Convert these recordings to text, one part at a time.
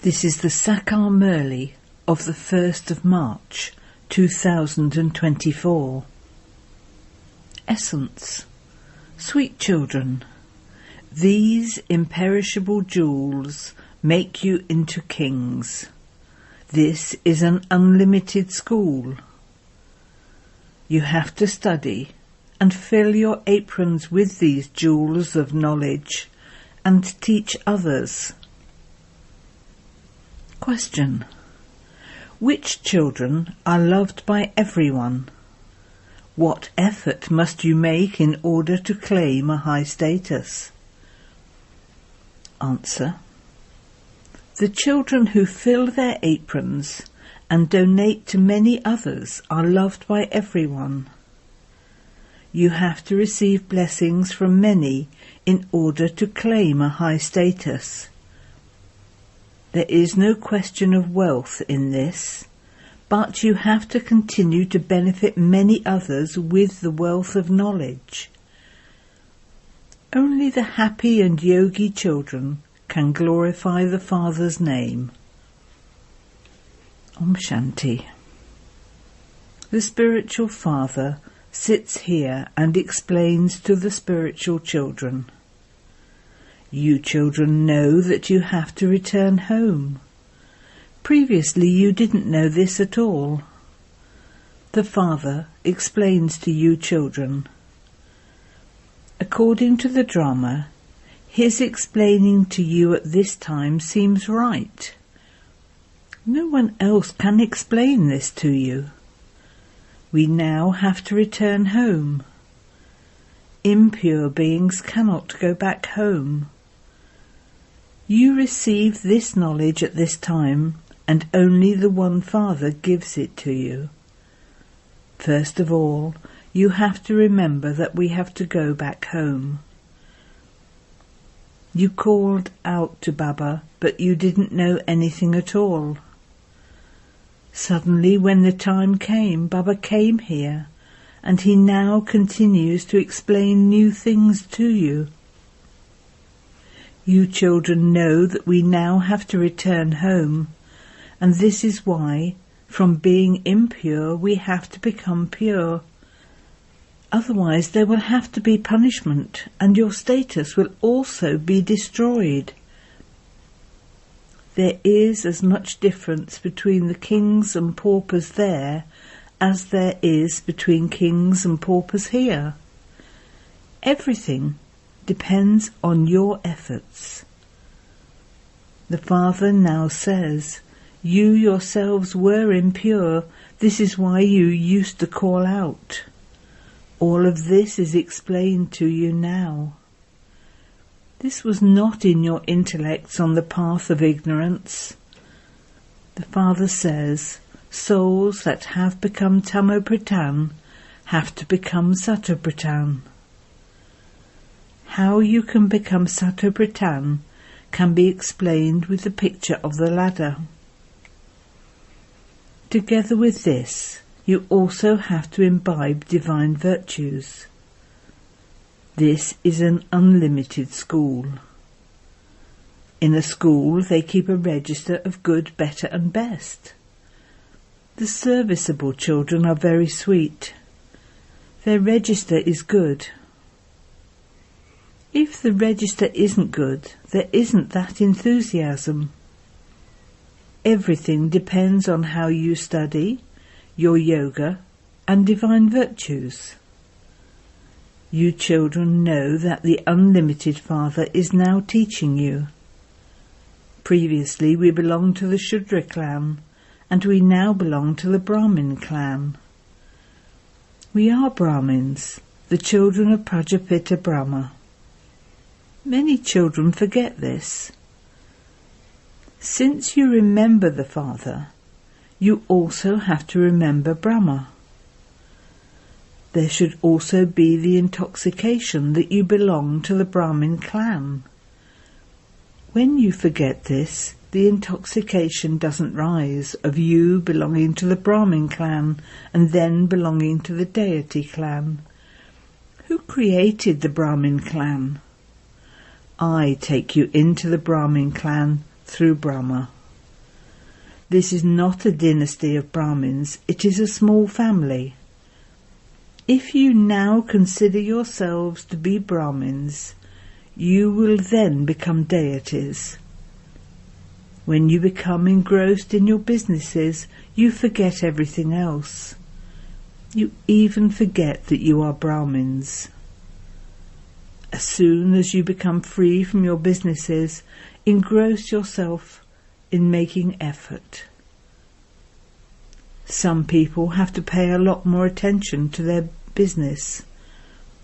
This is the Sakar Murli of the 1st of March 2024. Essence. Sweet children, these imperishable jewels make you into kings. This is an unlimited school. You have to study and fill your aprons with these jewels of knowledge and teach others. Question. Which children are loved by everyone? What effort must you make in order to claim a high status? Answer. The children who fill their aprons and donate to many others are loved by everyone. You have to receive blessings from many in order to claim a high status. There is no question of wealth in this, but you have to continue to benefit many others with the wealth of knowledge. Only the happy and yogi children can glorify the Father's name. Om Shanti. The spiritual Father sits here and explains to the spiritual children. You children know that you have to return home. Previously you didn't know this at all. The Father explains to you children. According to the drama, his explaining to you at this time seems right. No one else can explain this to you. We now have to return home. Impure beings cannot go back home. You receive this knowledge at this time, and only the one Father gives it to you. First of all, you have to remember that we have to go back home. You called out to Baba, but you didn't know anything at all. Suddenly, when the time came, Baba came here, and he now continues to explain new things to you. You children know that we now have to return home, and this is why, from being impure, we have to become pure. Otherwise there will have to be punishment, and your status will also be destroyed. There is as much difference between the kings and paupers there as there is between kings and paupers here. Everything depends on your efforts. The Father now says, you yourselves were impure, this is why you used to call out. All of this is explained to you now. This was not in your intellects on the path of ignorance. The Father says, souls that have become Tamopratan have to become Satopratan. How you can become Satopratan can be explained with the picture of the ladder. Together with this, you also have to imbibe divine virtues. This is an unlimited school. In a school they keep a register of good, better and best. The serviceable children are very sweet. Their register is good. If the register isn't good, there isn't that enthusiasm. Everything depends on how you study, your yoga and divine virtues. You children know that the unlimited Father is now teaching you. Previously we belonged to the Shudra clan, and we now belong to the Brahmin clan. We are Brahmins, the children of Prajapita Brahma. Many children forget this. Since you remember the Father, you also have to remember Brahma. There should also be the intoxication that you belong to the Brahmin clan. When you forget this, the intoxication doesn't rise of you belonging to the Brahmin clan and then belonging to the deity clan. Who created the Brahmin clan? I take you into the Brahmin clan through Brahma. This is not a dynasty of Brahmins, it is a small family. If you now consider yourselves to be Brahmins, you will then become deities. When you become engrossed in your businesses, you forget everything else. You even forget that you are Brahmins. As soon as you become free from your businesses, engross yourself in making effort. Some people have to pay a lot more attention to their business.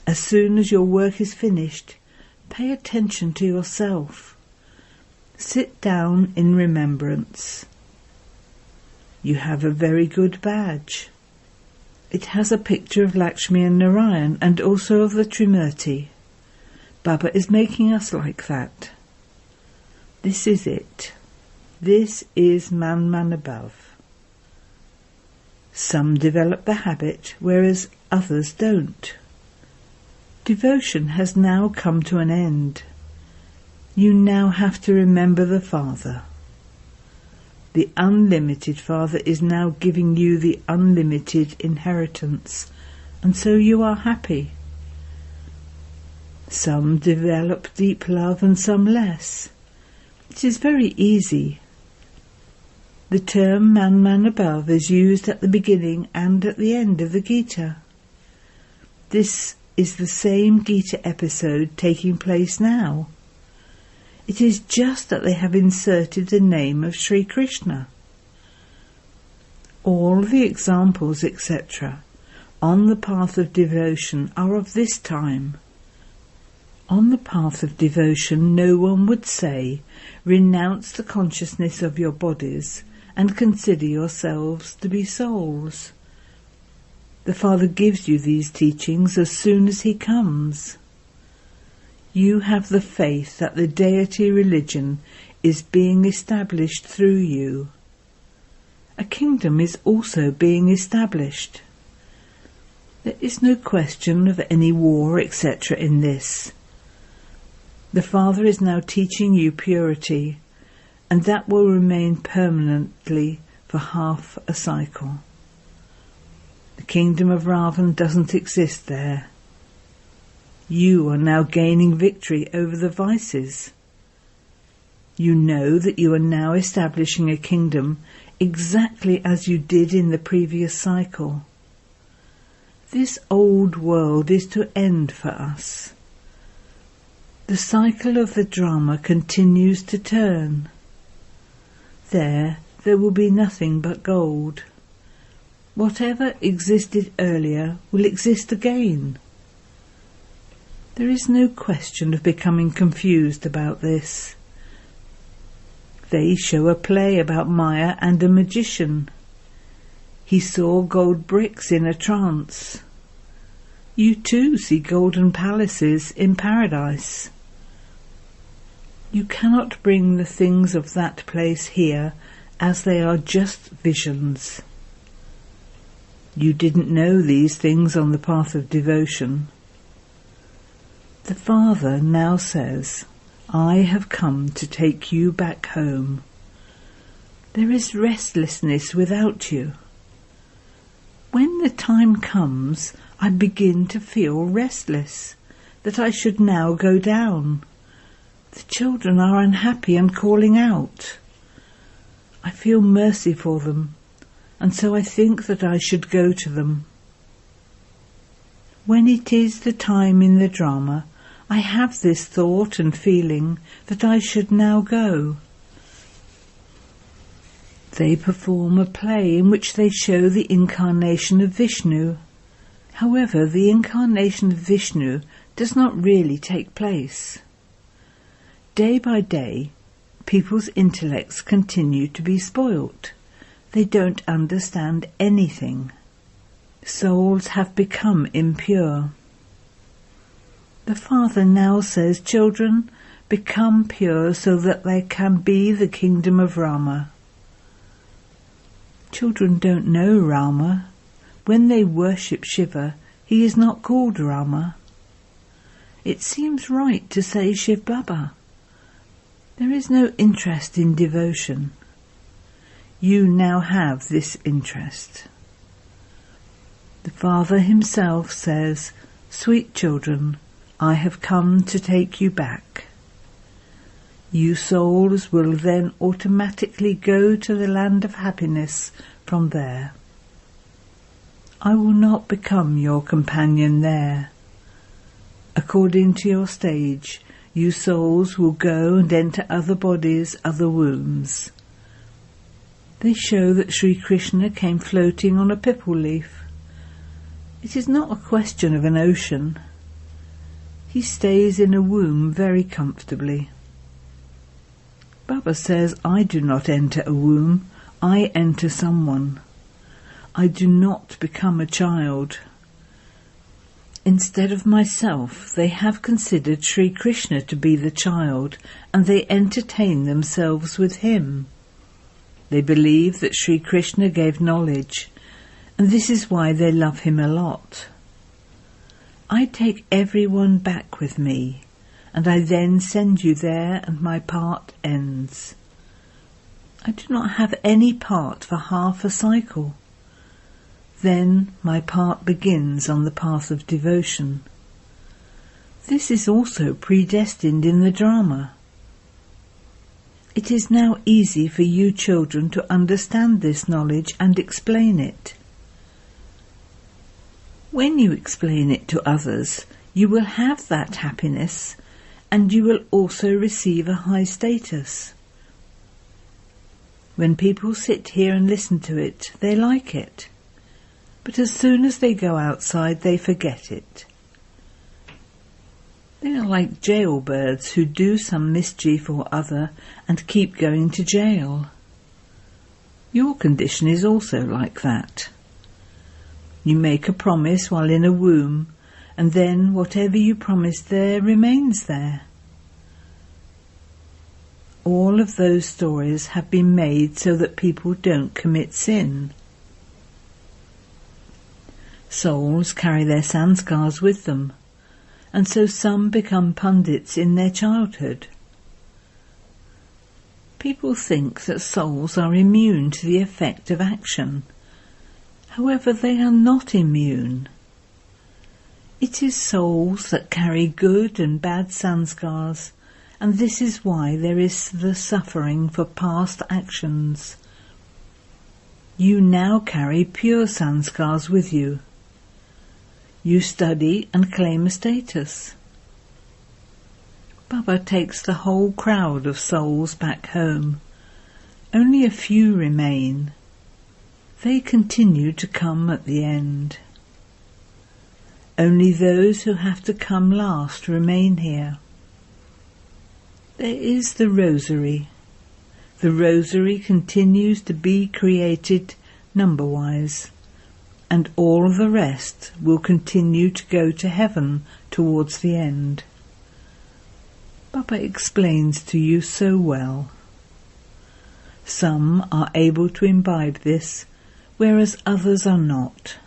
As soon as your work is finished, pay attention to yourself. Sit down in remembrance. You have a very good badge. It has a picture of Lakshmi and Narayan and also of the Trimurti. Baba is making us like that. This is it. This is man above. Some develop the habit, whereas others don't. Devotion has now come to an end. You now have to remember the Father. The unlimited Father is now giving you the unlimited inheritance, and so you are happy. Some develop deep love and some less. It is very easy. The term man above is used at the beginning and at the end of the Gita. This is the same Gita episode taking place now. It is just that they have inserted the name of Sri Krishna. All the examples, etc., on the path of devotion are of this time. On the path of devotion, no one would say, renounce the consciousness of your bodies and consider yourselves to be souls. The Father gives you these teachings as soon as he comes. You have the faith that the deity religion is being established through you. A kingdom is also being established. There is no question of any war, etc. in this. The Father is now teaching you purity, and that will remain permanently for half a cycle. The kingdom of Ravan doesn't exist there. You are now gaining victory over the vices. You know that you are now establishing a kingdom exactly as you did in the previous cycle. This old world is to end for us. The cycle of the drama continues to turn. There will be nothing but gold. Whatever existed earlier will exist again. There is no question of becoming confused about this. They show a play about Maya and a magician. He saw gold bricks in a trance. You too see golden palaces in paradise. You cannot bring the things of that place here, as they are just visions. You didn't know these things on the path of devotion. The Father now says, I have come to take you back home. There is restlessness without you. When the time comes, I begin to feel restless, that I should now go down. The children are unhappy and calling out. I feel mercy for them, and so I think that I should go to them. When it is the time in the drama, I have this thought and feeling that I should now go. They perform a play in which they show the incarnation of Vishnu. However, the incarnation of Vishnu does not really take place. Day by day, people's intellects continue to be spoilt. They don't understand anything. Souls have become impure. The Father now says, children, become pure so that there can be the kingdom of Rama. Children don't know Rama. When they worship Shiva, he is not called Rama. It seems right to say shivbaba. There is no interest in devotion. You now have this interest. The Father himself says, "Sweet children, I have come to take you back." You souls will then automatically go to the land of happiness from there. I will not become your companion there. According to your stage, you souls will go and enter other bodies, other wombs. They show that Sri Krishna came floating on a pipal leaf. It is not a question of an ocean. He stays in a womb very comfortably. Baba says, I do not enter a womb, I enter someone. I do not become a child. Instead of myself, they have considered Sri Krishna to be the child, and they entertain themselves with him. They believe that Sri Krishna gave knowledge, and this is why they love him a lot. I take everyone back with me, and I then send you there, and my part ends. I do not have any part for half a cycle. Then my part begins on the path of devotion. This is also predestined in the drama. It is now easy for you children to understand this knowledge and explain it. When you explain it to others, you will have that happiness, and you will also receive a high status. When people sit here and listen to it, they like it. But as soon as they go outside, they forget it. They are like jailbirds who do some mischief or other and keep going to jail. Your condition is also like that. You make a promise while in a womb, and then whatever you promised there remains there. All of those stories have been made so that people don't commit sin. Souls carry their sanskars with them, and so some become pundits in their childhood. People think that souls are immune to the effect of action. However, they are not immune. It is souls that carry good and bad sanskars, and this is why there is the suffering for past actions. You now carry pure sanskars with you. You study and claim a status. Baba takes the whole crowd of souls back home. Only a few remain. They continue to come at the end. Only those who have to come last remain here. There is the rosary. The rosary continues to be created number-wise, and all the rest will continue to go to heaven towards the end. Baba explains to you so well. Some are able to imbibe this, whereas others are not.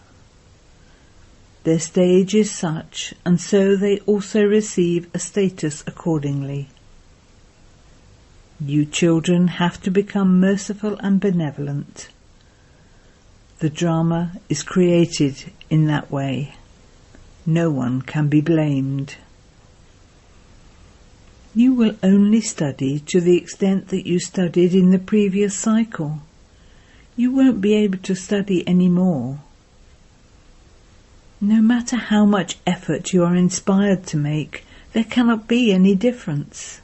Their stage is such, and so they also receive a status accordingly. You children have to become merciful and benevolent. The drama is created in that way. No one can be blamed. You will only study to the extent that you studied in the previous cycle. You won't be able to study any more. No matter how much effort you are inspired to make, there cannot be any difference.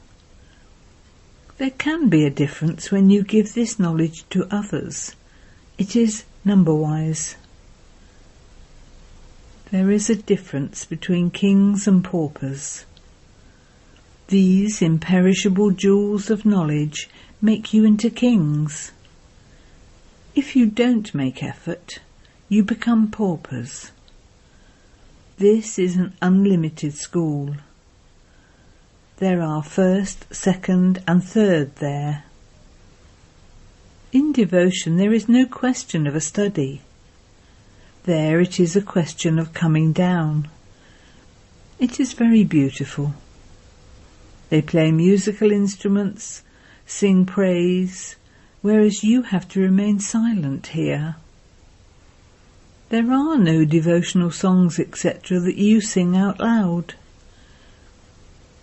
There can be a difference when you give this knowledge to others. It is number-wise. There is a difference between kings and paupers. These imperishable jewels of knowledge make you into kings. If you don't make effort, you become paupers. This is an unlimited school. There are first, second and third there. In devotion there is no question of a study. There it is a question of coming down. It is very beautiful. They play musical instruments, sing praise, whereas you have to remain silent here. There are no devotional songs, etc., that you sing out loud.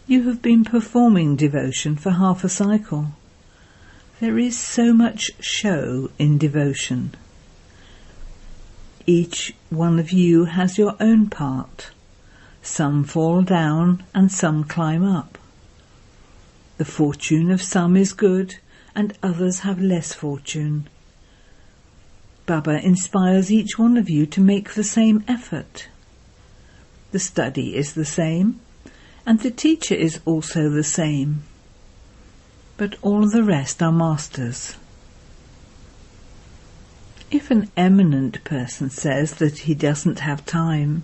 You have been performing devotion for half a cycle. There is so much show in devotion. Each one of you has your own part. Some fall down and some climb up. The fortune of some is good and others have less fortune. Baba inspires each one of you to make the same effort. The study is the same, and the teacher is also the same. But all the rest are masters. If an eminent person says that he doesn't have time,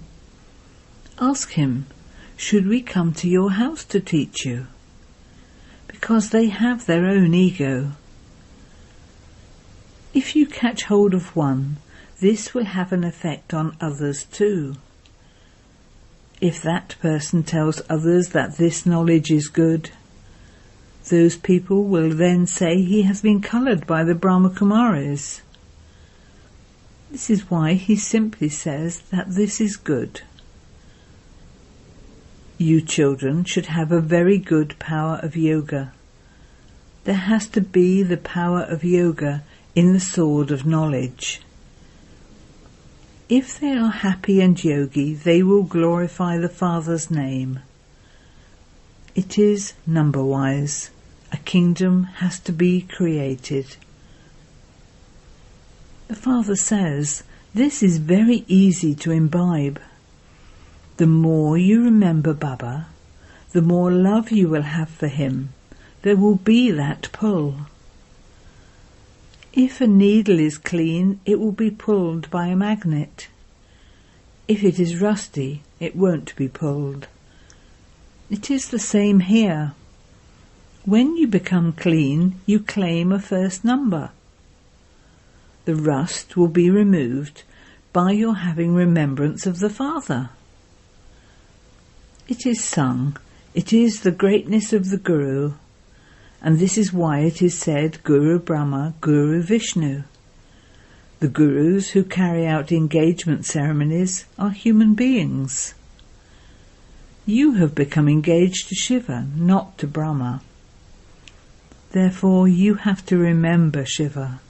ask him, should we come to your house to teach you? Because they have their own ego. If you catch hold of one, this will have an effect on others too. If that person tells others that this knowledge is good, those people will then say he has been coloured by the Brahma Kumaris. This is why he simply says that this is good. You children should have a very good power of yoga. There has to be the power of yoga in the sword of knowledge. If they are happy and yogi, they will glorify the Father's name. It is number-wise. A kingdom has to be created. The Father says, this is very easy to imbibe. The more you remember Baba, the more love you will have for him. There will be that pull. If a needle is clean, it will be pulled by a magnet. If it is rusty, it won't be pulled. It is the same here. When you become clean, you claim a first number. The rust will be removed by your having remembrance of the Father. It is sung, it is the greatness of the Guru, and this is why it is said Guru Brahma, Guru Vishnu. The Gurus who carry out engagement ceremonies are human beings. You have become engaged to Shiva, not to Brahma. Therefore you have to remember Shiva.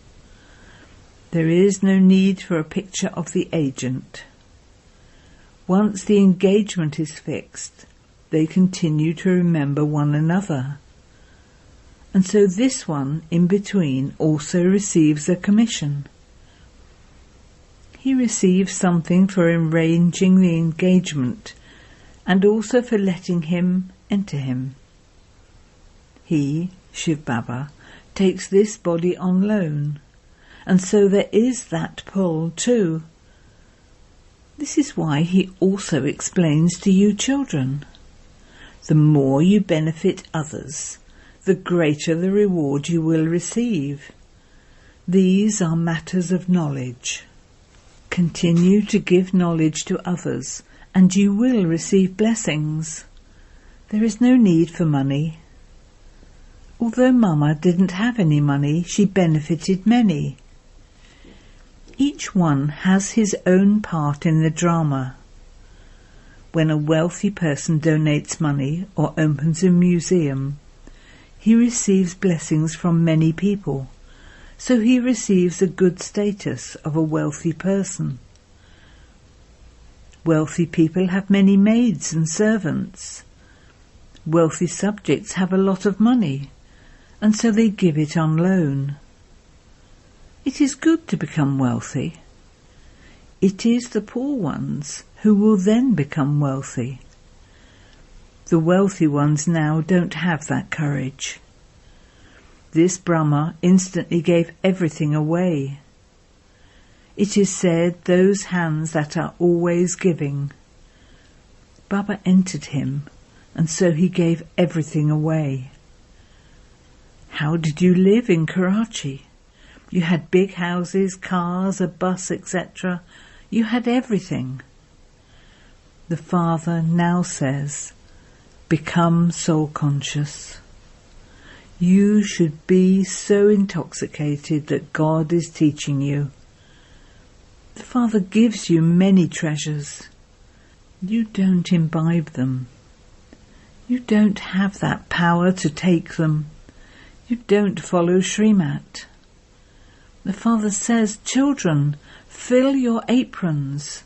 There is no need for a picture of the agent. Once the engagement is fixed, they continue to remember one another. And so this one in between also receives a commission. He receives something for arranging the engagement and also for letting him enter him. He, shivbaba, takes this body on loan, and so there is that pull too. This is why he also explains to you children. The more you benefit others, the greater the reward you will receive. These are matters of knowledge. Continue to give knowledge to others, and you will receive blessings. There is no need for money. Although Mama didn't have any money, she benefited many. Each one has his own part in the drama. When a wealthy person donates money or opens a museum, he receives blessings from many people, so he receives a good status of a wealthy person. Wealthy people have many maids and servants. Wealthy subjects have a lot of money, and so they give it on loan. It is good to become wealthy. It is the poor ones who will then become wealthy. The wealthy ones now don't have that courage. This Brahma instantly gave everything away. It is said, those hands that are always giving. Baba entered him, and so he gave everything away. How did you live in Karachi? You had big houses, cars, a bus, etc. You had everything. The Father now says, become soul conscious. You should be so intoxicated that God is teaching you. The Father gives you many treasures. You don't imbibe them. You don't have that power to take them. You don't follow Srimat. The Father says, children, fill your aprons.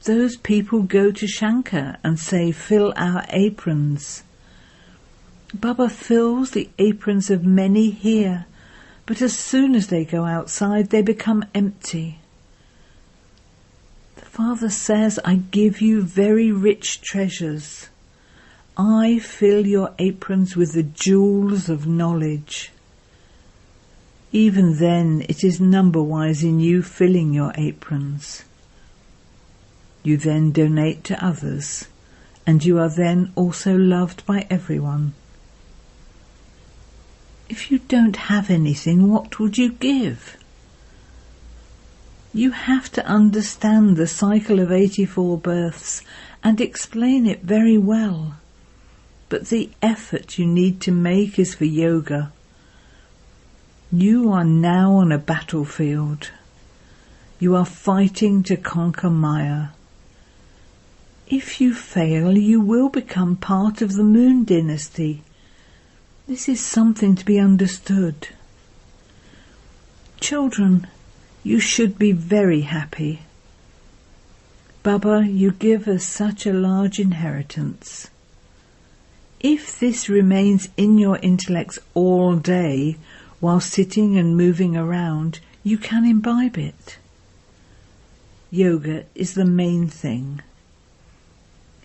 Those people go to Shankar and say, fill our aprons. Baba fills the aprons of many here, but as soon as they go outside, they become empty. The Father says, I give you very rich treasures. I fill your aprons with the jewels of knowledge. Even then, it is number-wise in you filling your aprons. You then donate to others, and you are then also loved by everyone. If you don't have anything, what would you give? You have to understand the cycle of 84 births and explain it very well. But the effort you need to make is for yoga. You are now on a battlefield. You are fighting to conquer Maya. If you fail, you will become part of the Moon dynasty. This is something to be understood. Children, you should be very happy. Baba, you give us such a large inheritance. If this remains in your intellects all day, while sitting and moving around, you can imbibe it. Yoga is the main thing.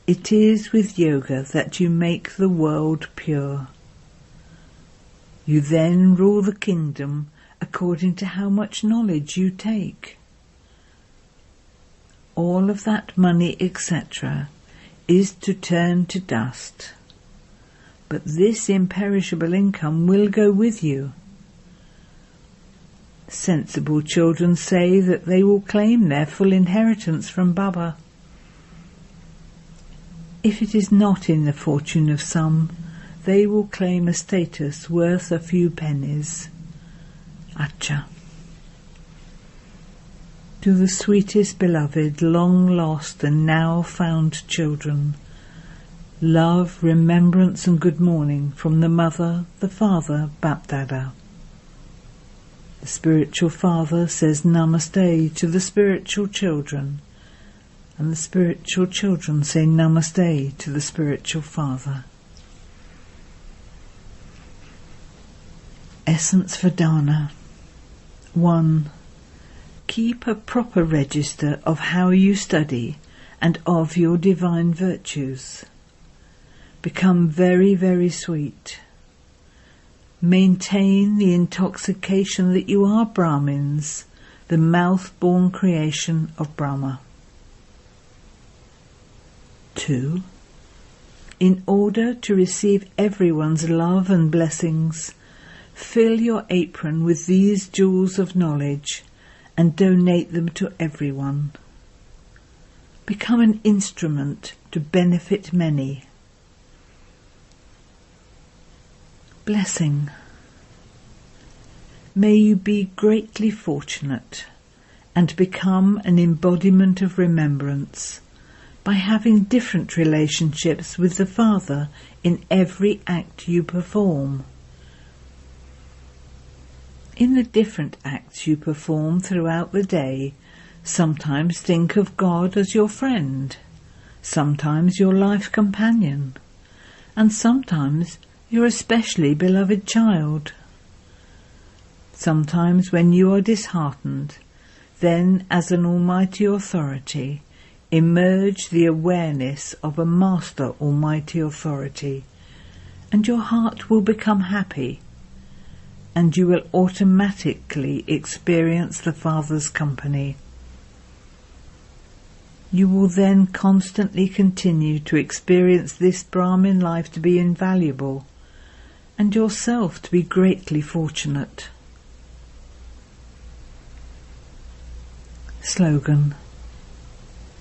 It is with yoga that you make the world pure. You then rule the kingdom according to how much knowledge you take. All of that money, etc., is to turn to dust. But this imperishable income will go with you. Sensible children say that they will claim their full inheritance from Baba. If it is not in the fortune of some, they will claim a status worth a few pennies. Acha. To the sweetest beloved, long lost and now found children, love, remembrance and good morning from the Mother, the Father, BapDada. The spiritual father says Namaste to the spiritual children, and the spiritual children say Namaste to the spiritual father. Essence for Dana. 1. Keep a proper register of how you study and of your divine virtues. Become very, very sweet. Maintain the intoxication that you are Brahmins, the mouth-born creation of Brahma. 2. In order to receive everyone's love and blessings, fill your apron with these jewels of knowledge and donate them to everyone. Become an instrument to benefit many. Blessing. May you be greatly fortunate and become an embodiment of remembrance by having different relationships with the Father in every act you perform. In the different acts you perform throughout the day, sometimes think of God as your friend, sometimes your life companion, and sometimes your especially beloved child. Sometimes when you are disheartened, then as an almighty authority, emerge the awareness of a master almighty authority, and your heart will become happy, and you will automatically experience the Father's company. You will then constantly continue to experience this Brahmin life to be invaluable, and yourself to be greatly fortunate. Slogan.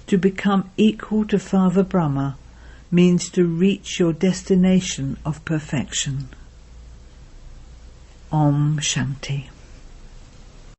To become equal to Father Brahma means to reach your destination of perfection. Om Shanti.